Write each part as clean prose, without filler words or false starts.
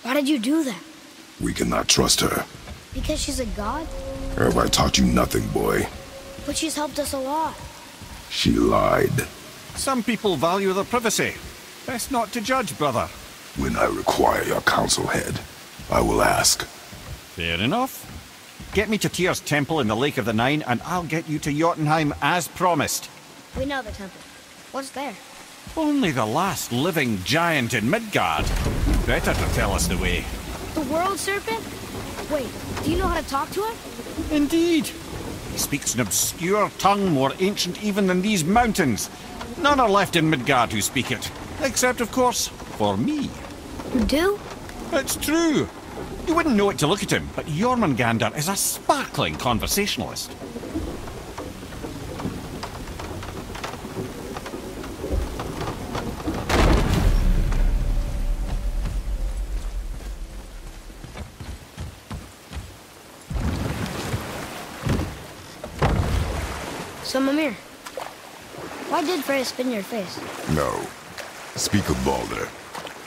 Why did you do that? We cannot trust her. Because she's a god? Have I taught you nothing, boy? But she's helped us a lot. She lied. Some people value their privacy. Best not to judge, brother. When I require your council head, I will ask. Fair enough. Get me to Tyr's temple in the Lake of the Nine, and I'll get you to Jotunheim as promised. We know the temple. What's there? Only the last living giant in Midgard. Better to tell us the way. The World Serpent? Wait, do you know how to talk to him? Indeed. He speaks an obscure tongue more ancient even than these mountains. None are left in Midgard who speak it. Except, of course, for me. You do? It's true. You wouldn't know it to look at him, but Jormungandr is a sparkling conversationalist. So, Mimir, why did Freya spin your face? No. Speak of Baldur.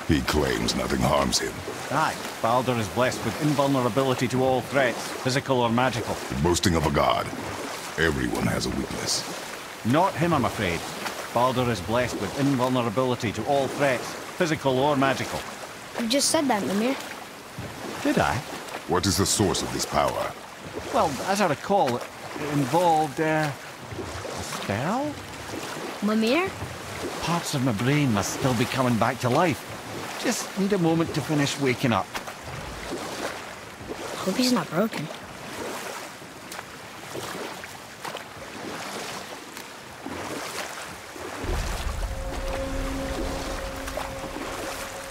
He claims nothing harms him. Aye, Baldur is blessed with invulnerability to all threats, physical or magical. Boasting of a god. Everyone has a weakness. Not him, I'm afraid. Baldur is blessed with invulnerability to all threats, physical or magical. You just said that, Mimir. Did I? What is the source of this power? Well, as I recall, it involved, a spell? Mimir? Parts of my brain must still be coming back to life. Just need a moment to finish waking up. Hope he's not broken.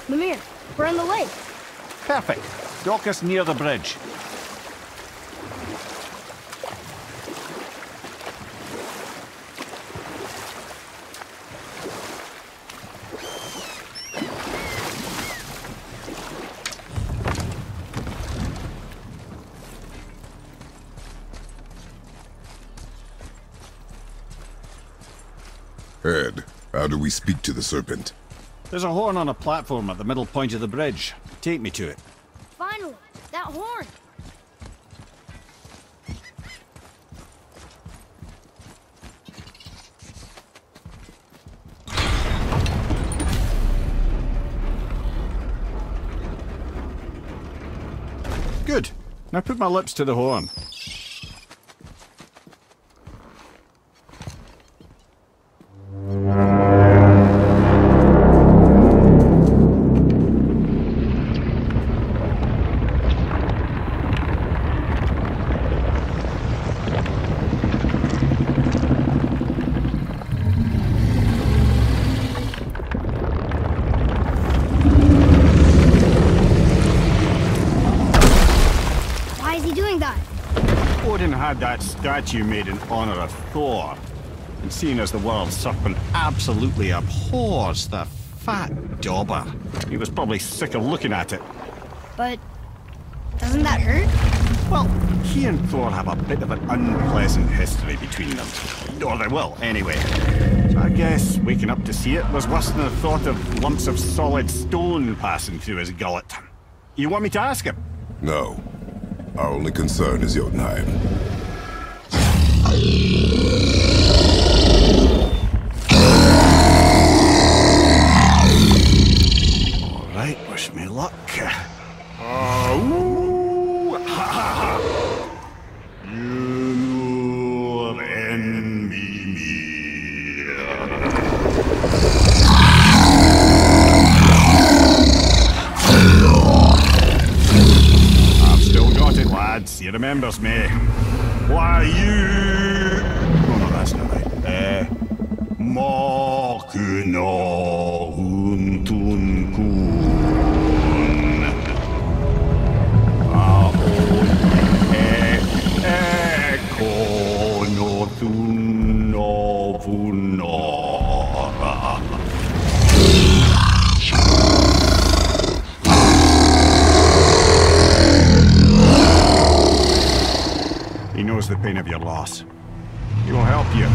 Mimir, we're on the lake. Perfect. Dock us near the bridge. Ed, how do we speak to the serpent? There's a horn on a platform at the middle point of the bridge. Take me to it. Finally, that horn. Good. Now put my lips to the horn. Why is he doing that? Odin had that statue made in honor of Thor. And seeing as the world serpent absolutely abhors the fat dauber, he was probably sick of looking at it. But doesn't that hurt? Well, he and Thor have a bit of an unpleasant history between them. Or they will, anyway. So I guess waking up to see it was worse than the thought of lumps of solid stone passing through his gullet. You want me to ask him? No. Our only concern is Jotunheim. All right, wish me luck. You and me. I've still got it, lads. He remembers me. Why you? Oh no, that's not right. Makuna huntun kun. He knows the pain of your loss. He will help you.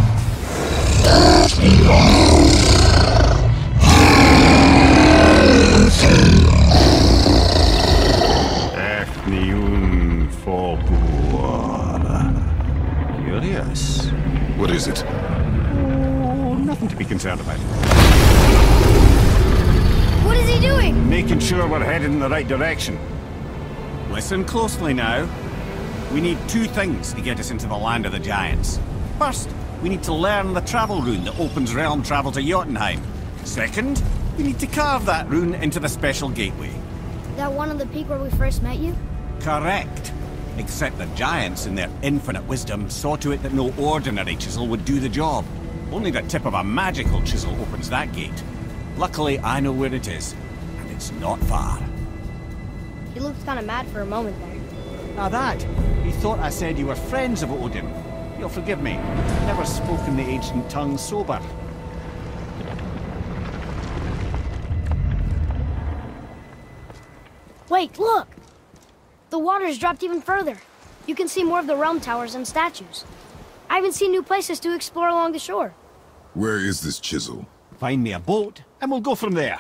Yes. What is it? Oh, nothing to be concerned about. What is he doing? Making sure we're headed in the right direction. Listen closely now. We need two things to get us into the land of the giants. First, we need to learn the travel rune that opens realm travel to Jotunheim. Second, we need to carve that rune into the special gateway. That one on the peak where we first met you? Correct. Except the giants, in their infinite wisdom, saw to it that no ordinary chisel would do the job. Only the tip of a magical chisel opens that gate. Luckily, I know where it is, and it's not far. He looked kind of mad for a moment there. Now that, he thought I said you were friends of Odin. You'll forgive me. Never spoken the ancient tongue sober. Wait, look! The water's dropped even further. You can see more of the realm towers and statues. I even see new places to explore along the shore. Where is this chisel? Find me a boat, and we'll go from there.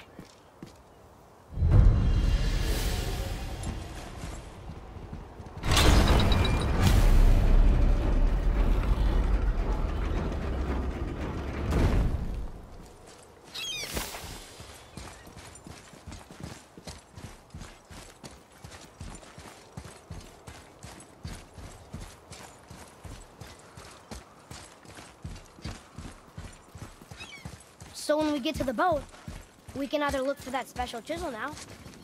So when we get to the boat, we can either look for that special chisel now,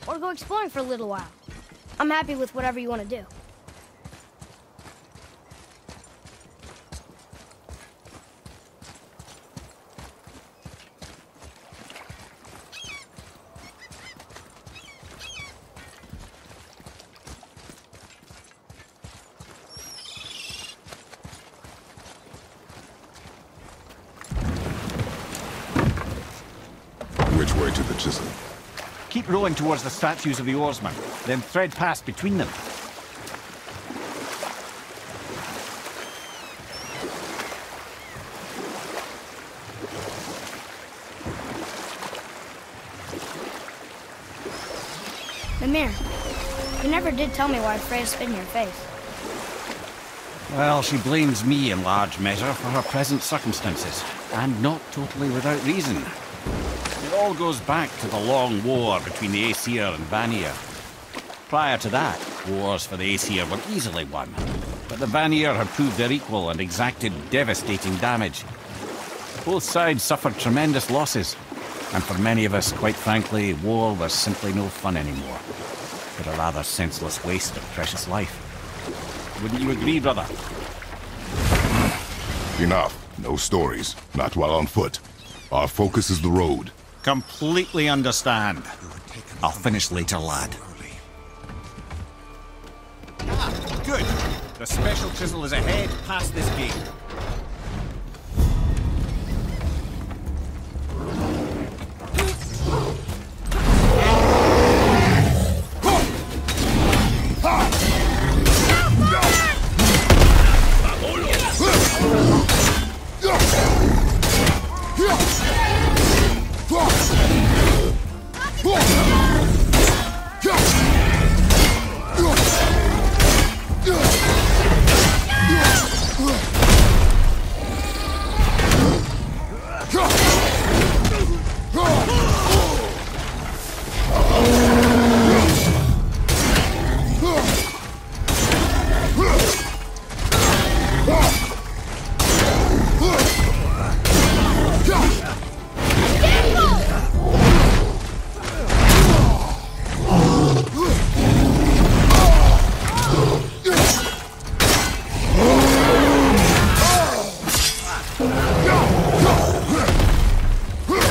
or go exploring for a little while. I'm happy with whatever you want to do. Which way to the chisel? Keep rowing towards the statues of the oarsmen, then thread past between them. Mimir, you never did tell me why Freya spit in your face. Well, she blames me in large measure for her present circumstances, and not totally without reason. It all goes back to the long war between the Aesir and Vanir. Prior to that, wars for the Aesir were easily won, but the Vanir had proved their equal and exacted devastating damage. Both sides suffered tremendous losses, and for many of us, quite frankly, war was simply no fun anymore, but a rather senseless waste of precious life. Wouldn't you agree, brother? Enough. No stories. Not while on foot. Our focus is the road. Completely understand. I'll finish later, lad. Ah, good. The special chisel is ahead, past this gate.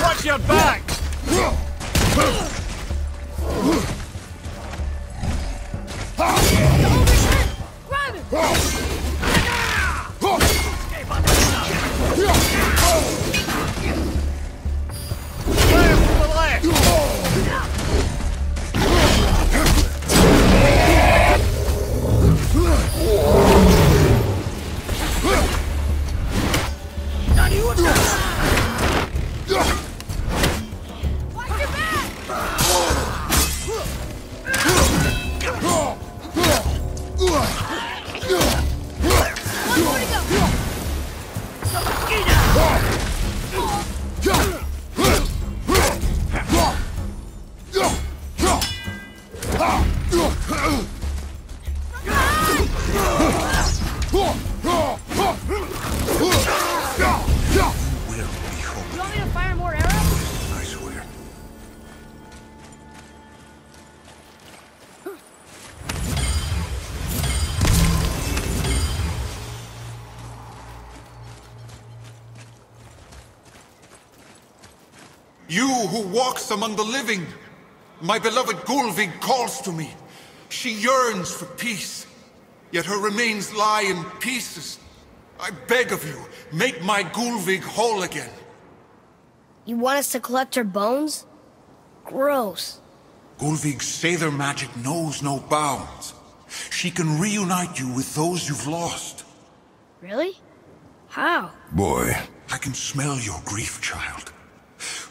Watch your back! You who walks among the living, my beloved Gulvig calls to me. She yearns for peace, yet her remains lie in pieces. I beg of you, make my Gulvig whole again. You want us to collect her bones? Gross. Gulvig's Seidr magic knows no bounds. She can reunite you with those you've lost. Really? How? Boy. I can smell your grief, child.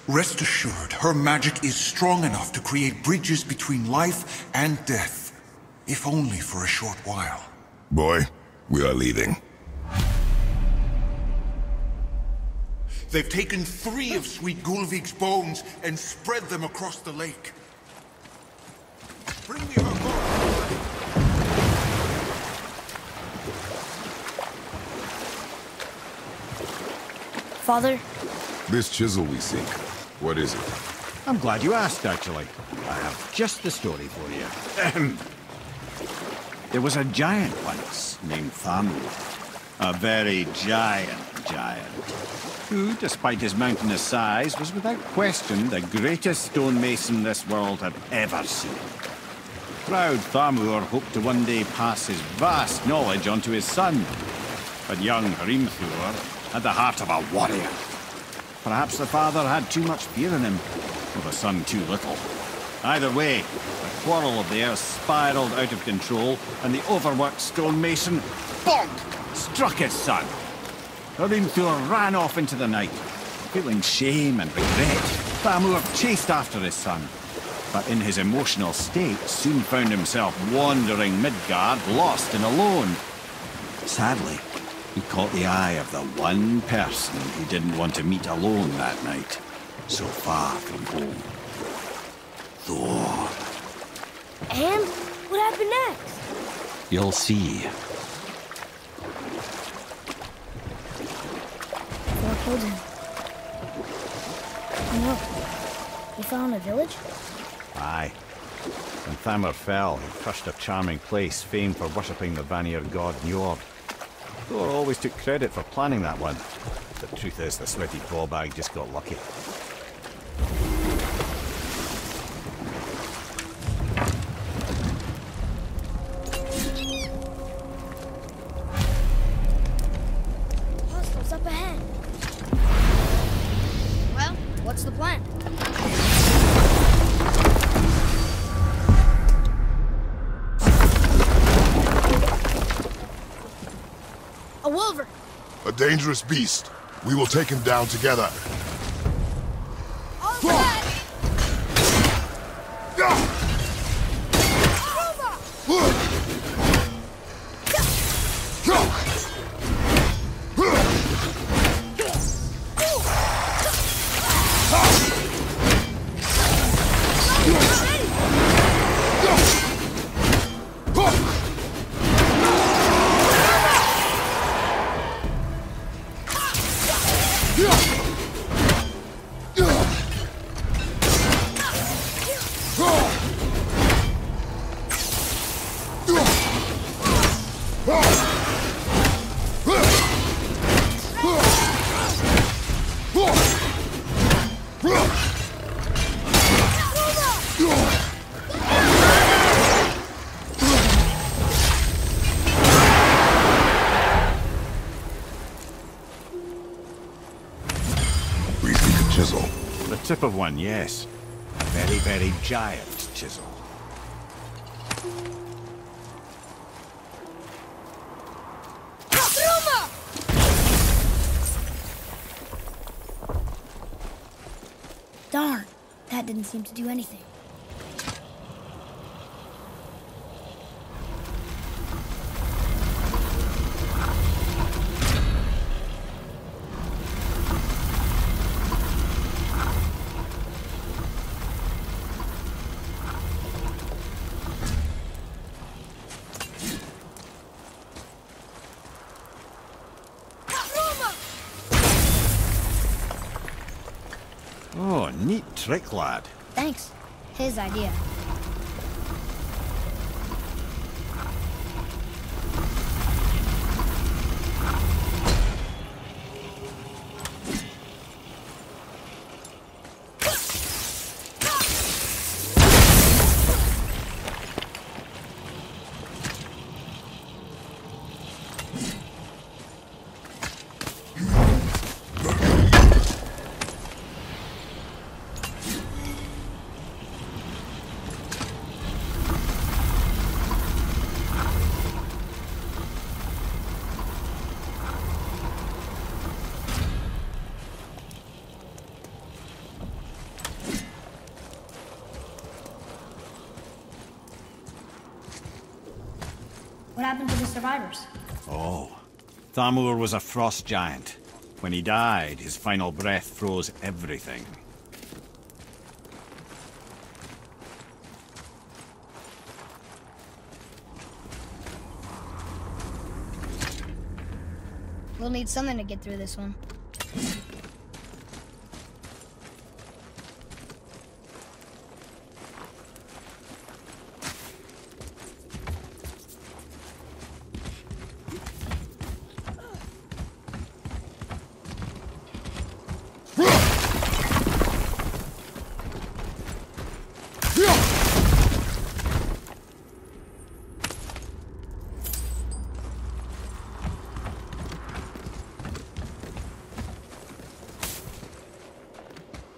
Rest assured, her magic is strong enough to create bridges between life and death, if only for a short while. Boy, we are leaving. They've taken 3 of Sweet Gulvig's bones and spread them across the lake. Bring me her bones. Father? This chisel we seek, what is it? I'm glad you asked, actually. I have just the story for you. There was a giant once named Thamur. A very giant, who, despite his mountainous size, was without question the greatest stonemason this world had ever seen. Proud Thamur hoped to one day pass his vast knowledge onto his son. But young Hrimthur had the heart of a warrior. Perhaps the father had too much fear in him, or the son too little. Either way, the quarrel of theirs spiraled out of control, and the overworked stonemason, bonk, struck his son. Hrimthur ran off into the night. Feeling shame and regret, Thamur chased after his son, but in his emotional state soon found himself wandering Midgard, lost and alone. Sadly, he caught the eye of the one person he didn't want to meet alone that night, so far from home. Thor. And? What happened next? You'll see. Thor killed him. No. He fell in a village? Aye. When Thamur fell, he crushed a charming place famed for worshipping the Vanir god Njord. Thor always took credit for planning that one. The truth is, the sweaty ballbag just got lucky. Hostiles up ahead. Well, what's the plan? A wolver! A dangerous beast. We will take him down together. All right. Chisel. The tip of one, yes. A very, very giant chisel. Darn, that didn't seem to do anything. Oh, neat trick, lad. Thanks. His idea. happened to the survivors? Oh. Thamur was a frost giant. When he died, his final breath froze everything. We'll need something to get through this one.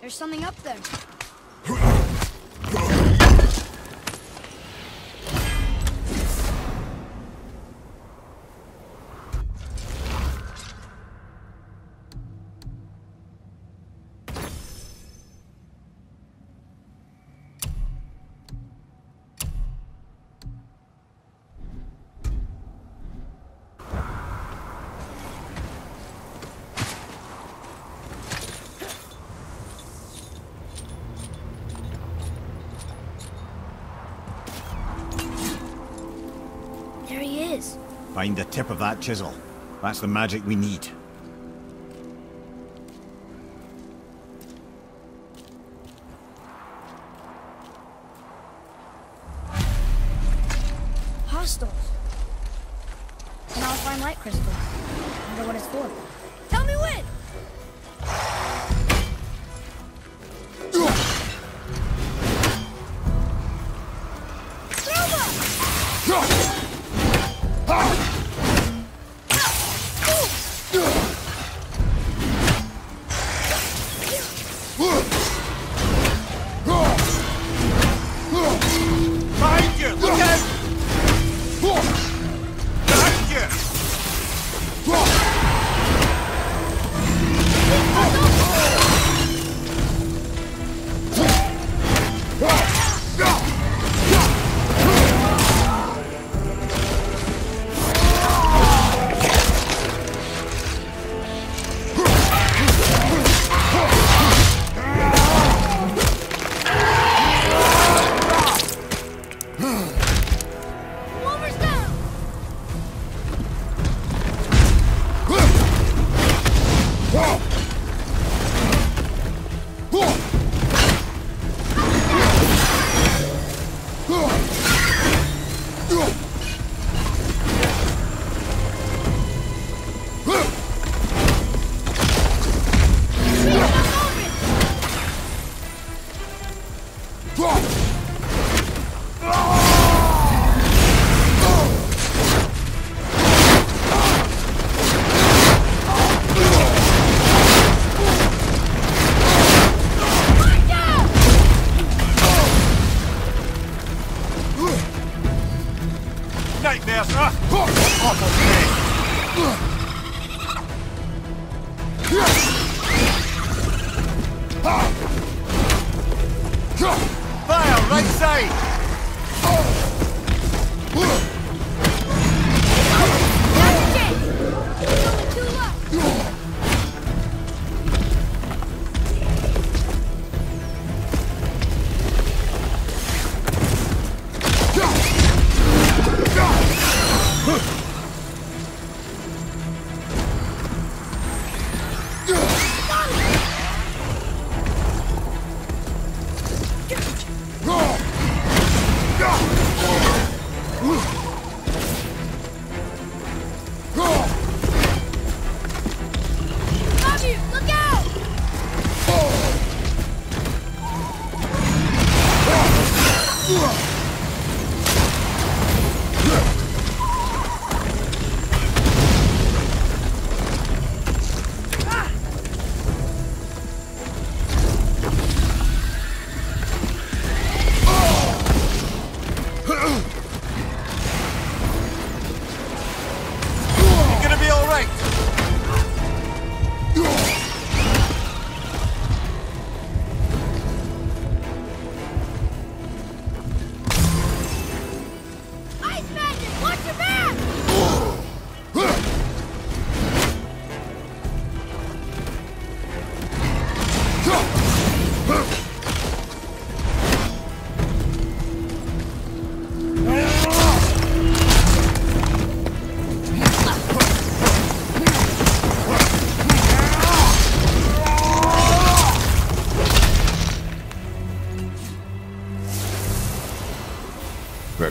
There's something up there. There he is. Find the tip of that chisel. That's the magic we need. Hostiles. And I'll find light crystal. Wonder what it's for. Tell me when! Behind you! Look out! Behind you!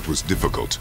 was difficult.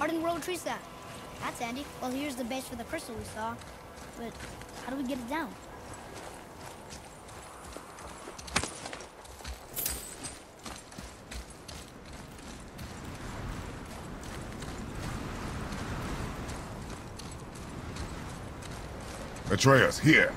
Hardened road tree that. That's handy. Well, here's the base for the crystal we saw. But how do we get it down? Atreus, here.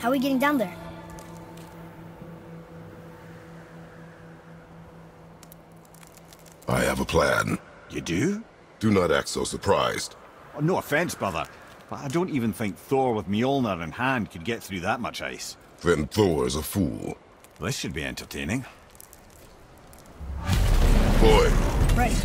How are we getting down there? I have a plan. You do? Do not act so surprised. Oh, no offense, brother, but I don't even think Thor with Mjolnir in hand could get through that much ice. Then Thor's a fool. This should be entertaining. Boy. Right.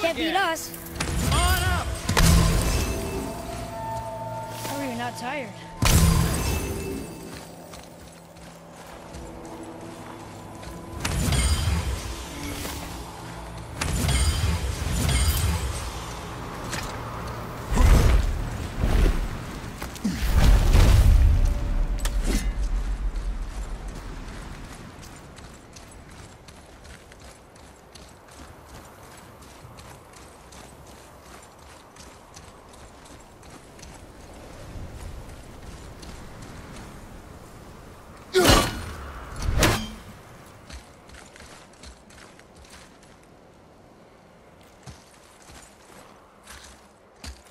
Can't beat us. On up! How are you not tired?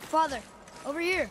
Father, over here.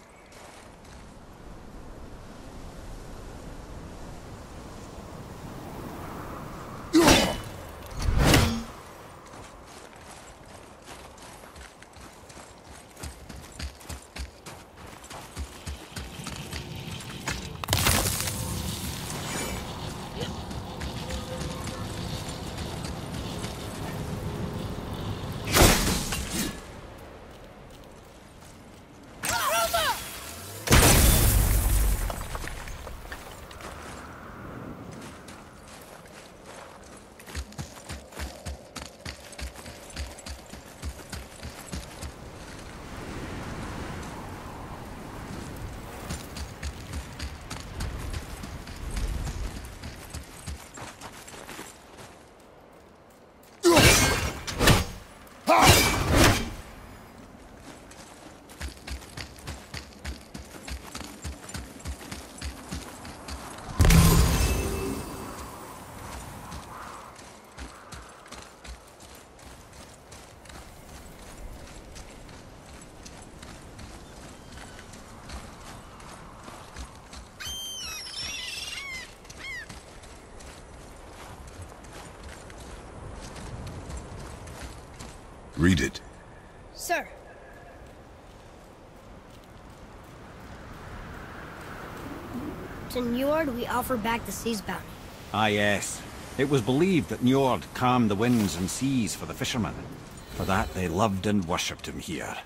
Read it. Sir. To Njord, we offer back the sea's bounty. Ah, yes. It was believed that Njord calmed the winds and seas for the fishermen. For that, they loved and worshipped him here.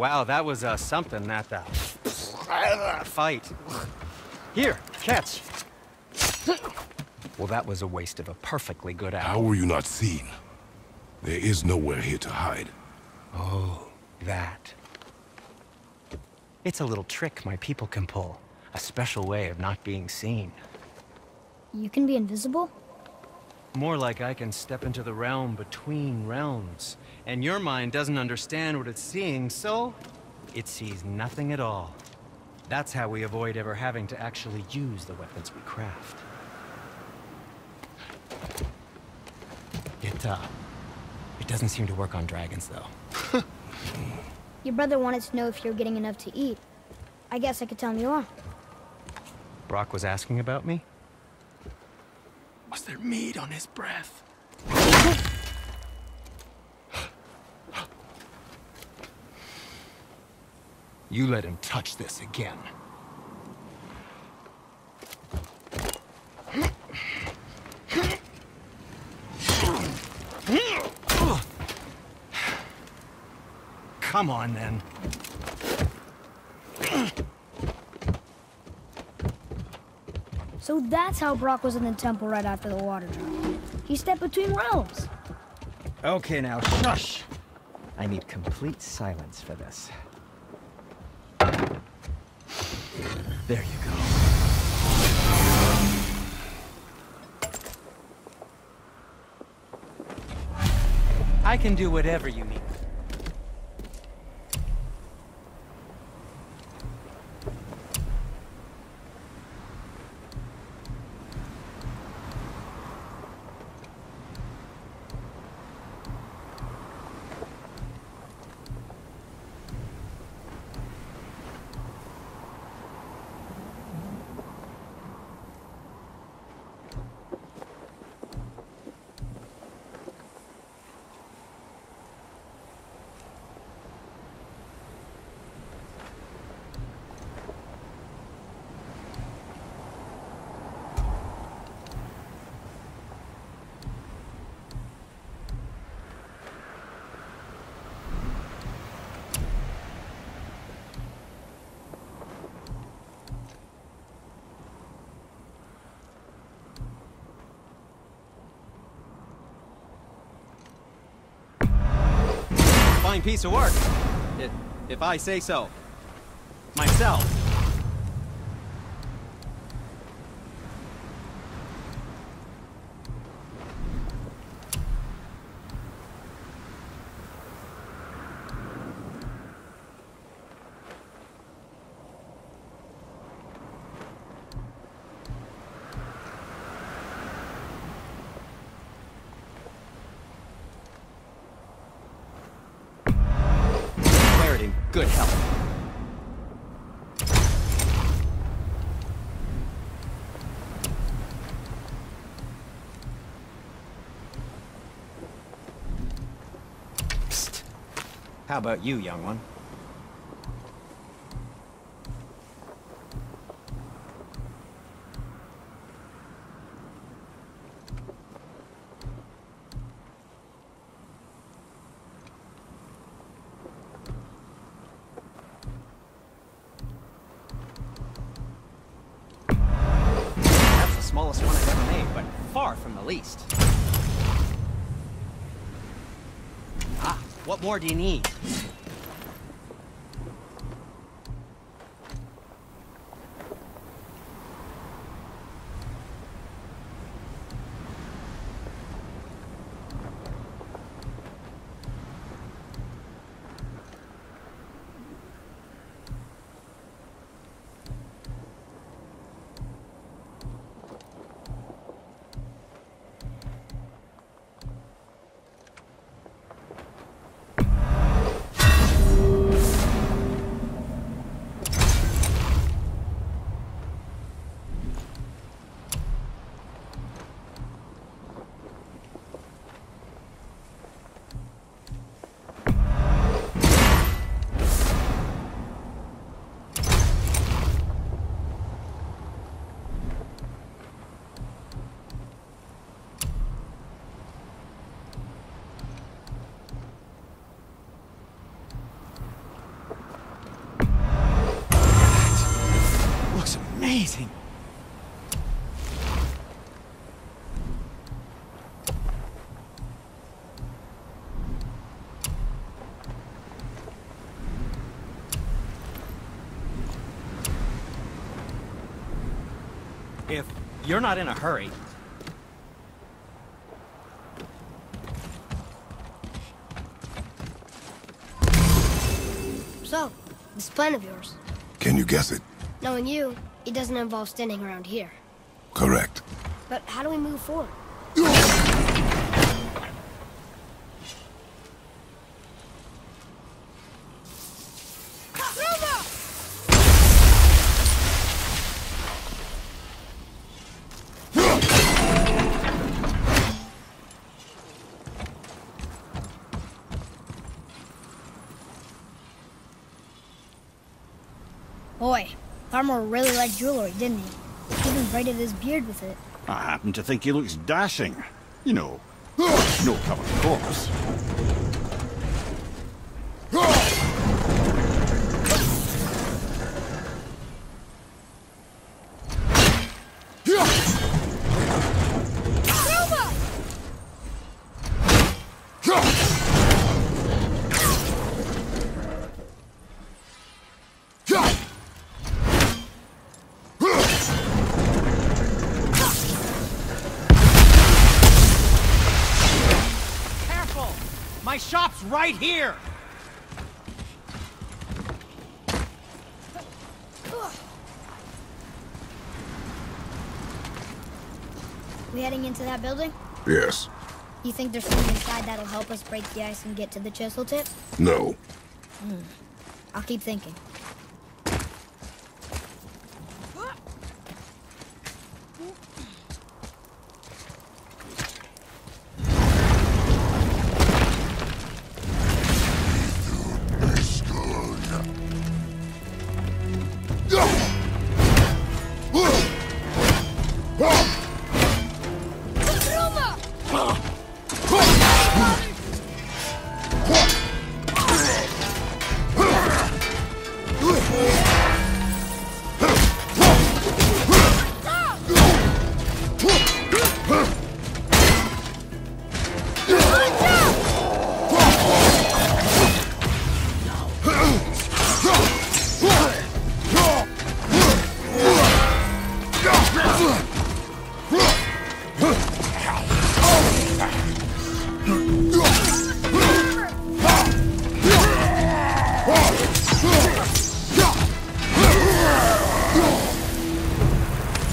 Wow, that was something, that fight. Here, catch. Well, that was a waste of a perfectly good hour. How were you not seen? There is nowhere here to hide. Oh, that. It's a little trick my people can pull. A special way of not being seen. You can be invisible? More like I can step into the realm between realms. And your mind doesn't understand what it's seeing, so it sees nothing at all. That's how we avoid ever having to actually use the weapons we craft. It doesn't seem to work on dragons, though. Your brother wanted to know if you're getting enough to eat. I guess I could tell him you are. Brock was asking about me? Was there meat on his breath? You let him touch this again. Come on, then. So that's how Brock was in the temple right after the water drop. He stepped between realms. Okay, now shush! I need complete silence for this. There you go. I can do whatever you need. Fine piece of work, if I say so. Myself. Good health. Psst. How about you, young one? Smallest one I've ever made, but far from the least. Ah, what more do you need? If you're not in a hurry. So, this plan of yours. Can you guess it? Knowing you, it doesn't involve standing around here. Correct. But how do we move forward? Boy, Tharmor really liked jewelry, didn't he? Even braided his beard with it. I happen to think he looks dashing. You know, no covered corpse. My shop's right here! We heading into that building? Yes. You think there's something inside that'll help us break the ice and get to the chisel tip? No. I'll keep thinking.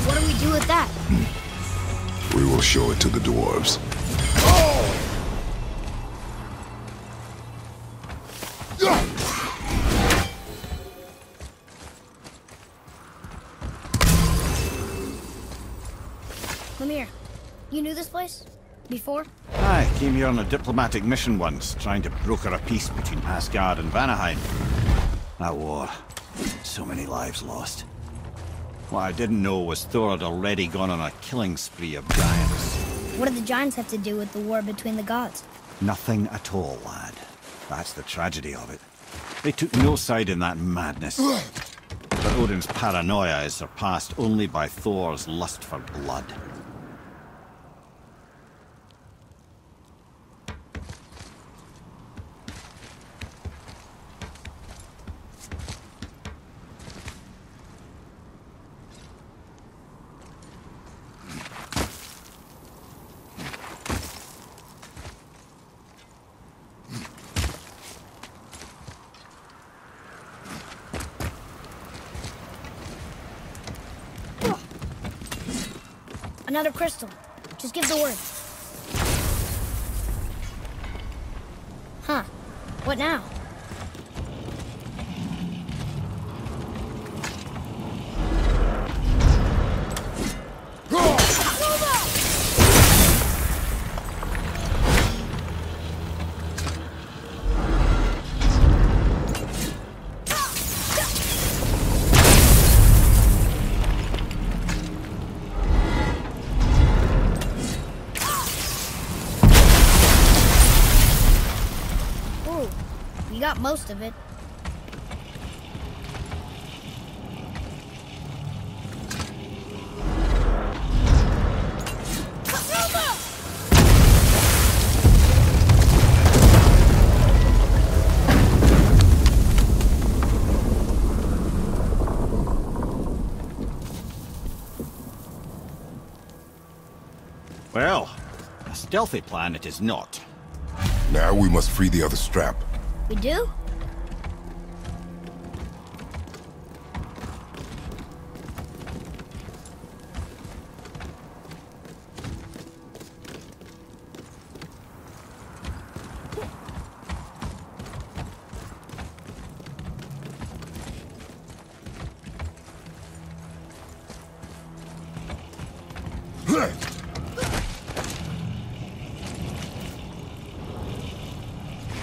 What do we do with that? We will show it to the dwarves. Come here. You knew this place? Before? I came here on a diplomatic mission once, trying to broker a peace between Asgard and Vanaheim. That war. So many lives lost. What I didn't know was Thor had already gone on a killing spree of giants. What do the giants have to do with the war between the gods? Nothing at all, lad. That's the tragedy of it. They took no side in that madness. But Odin's paranoia is surpassed only by Thor's lust for blood. Another crystal. Just give the word. Huh. What now? You got most of it. A stealthy plan it is not. Now we must free the other strap. We do?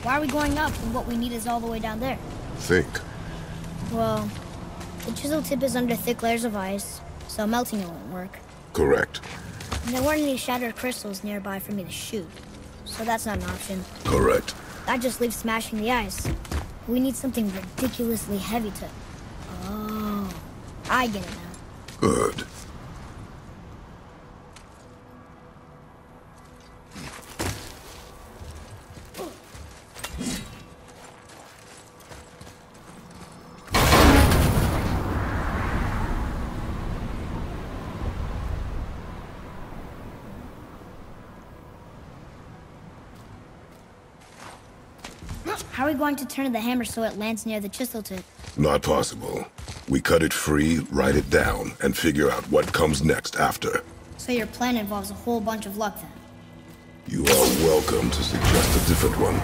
Why are we going up when what we need is all the way down there? Think. Well, the chisel tip is under thick layers of ice, so melting it won't work. Correct. And there weren't any shattered crystals nearby for me to shoot, so that's not an option. Correct. That just leaves smashing the ice. We need something ridiculously heavy to... Oh, I get it now. Good. How are we going to turn the hammer so it lands near the chisel tip? Not possible. We cut it free, write it down, and figure out what comes next after. So your plan involves a whole bunch of luck then? You are welcome to suggest a different one.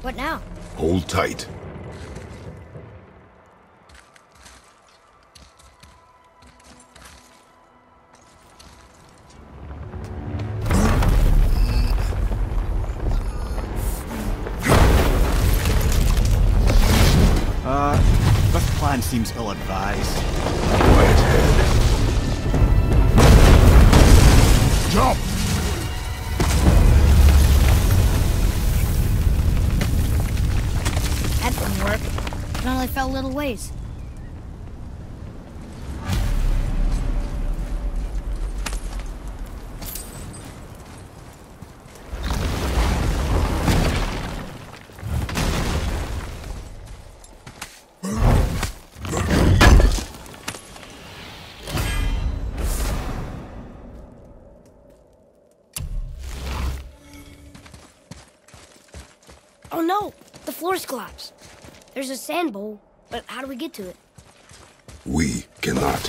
What now? Hold tight. This plan seems ill-advised. Quiet head. Jump! That didn't work. It only fell a little ways. Oh no! The floor's collapsed. There's a sand bowl, but how do we get to it? We cannot.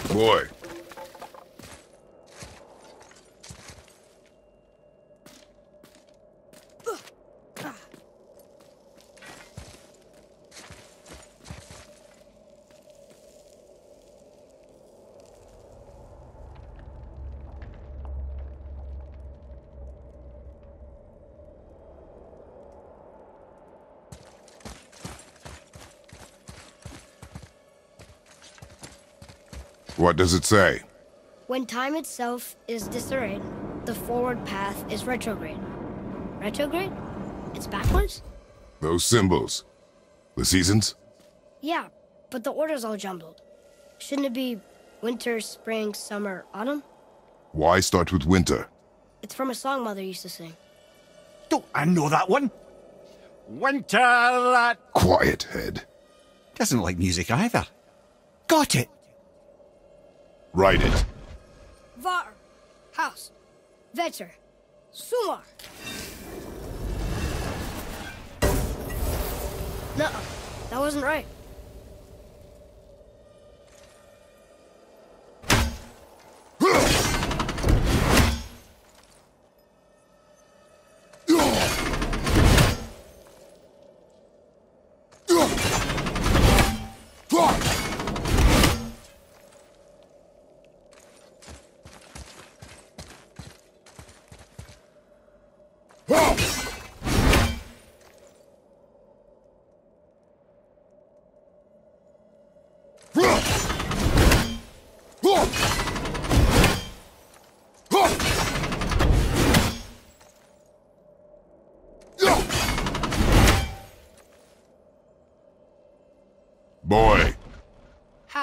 Boy. What does it say? When time itself is disarrayed, the forward path is retrograde. Retrograde? It's backwards? Those symbols. The seasons? Yeah, but the order's all jumbled. Shouldn't it be winter, spring, summer, autumn? Why start with winter? It's from a song Mother used to sing. Don't I know that one? Winter that... Quiet head. Doesn't like music either. Got it! Write it. Var, house, vetter, sumar. No, that wasn't right.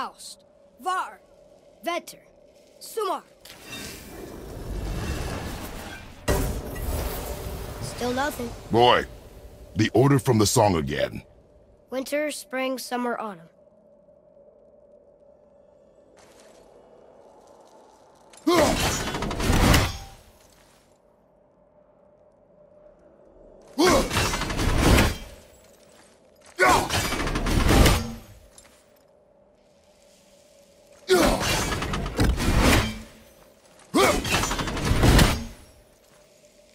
Haust. Var. Vetter. Sumar. Still nothing. Boy, the order from the song again. Winter, spring, summer, autumn.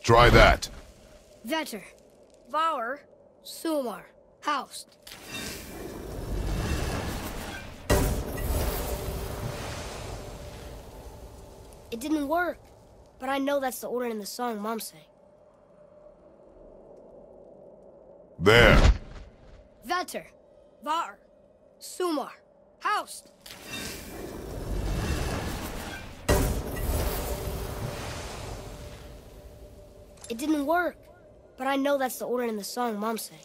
Try that. Vetter. Var. Sumar. Haust. It didn't work, but I know that's the order in the song Mom sang. There. Vetter. Var. Sumar. Haust. It didn't work, but I know that's the order in the song Mom sang.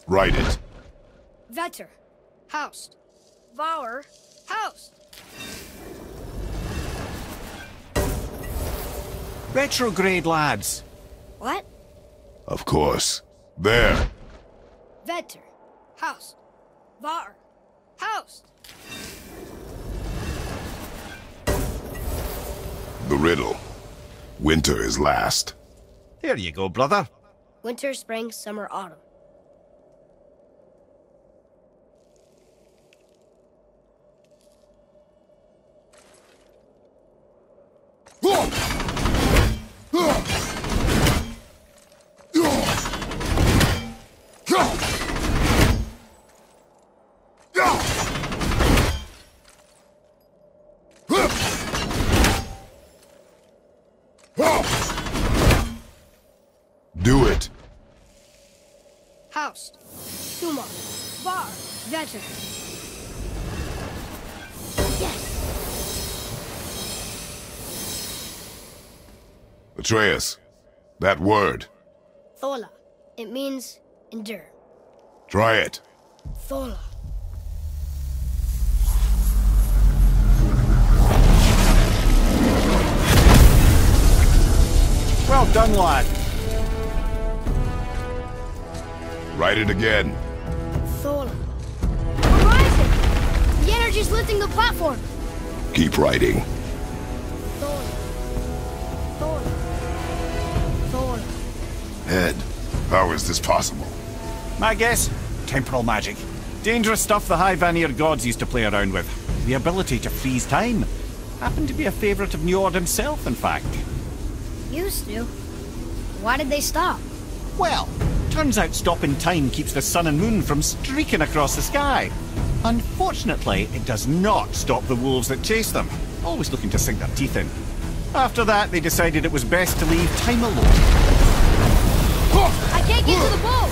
Write it. Vetter. Haust. Var. Haust. Retrograde, lads. What? Of course. There. Vetter. Haust. Var. Haust. The riddle. Winter is last. There you go, brother. Winter, spring, summer, autumn. Do it. Haust. Sumar. Var. Vetter. Yes! Atreus, that word. Thola. It means endure. Try it. Thola. Well done, lad. Write it again. Thola. We're rising! The energy's lifting the platform! Keep writing. Thola. Thola. Thola. Head, how is this possible? My guess? Temporal magic. Dangerous stuff the High Vanir gods used to play around with. The ability to freeze time. Happened to be a favourite of Njord himself, in fact. Used to. Why did they stop? Well, turns out stopping time keeps the sun and moon from streaking across the sky. Unfortunately, it does not stop the wolves that chase them, always looking to sink their teeth in. After that, they decided it was best to leave time alone. I can't get to the boat!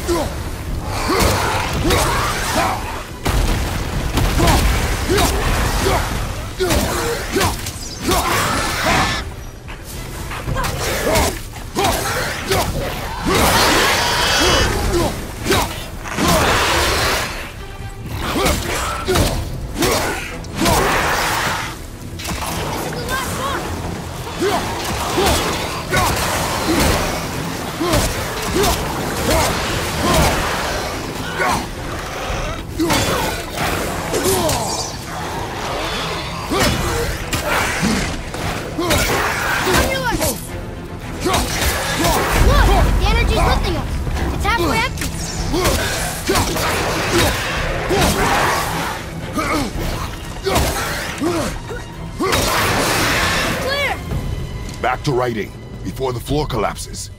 Back to writing, before the floor collapses.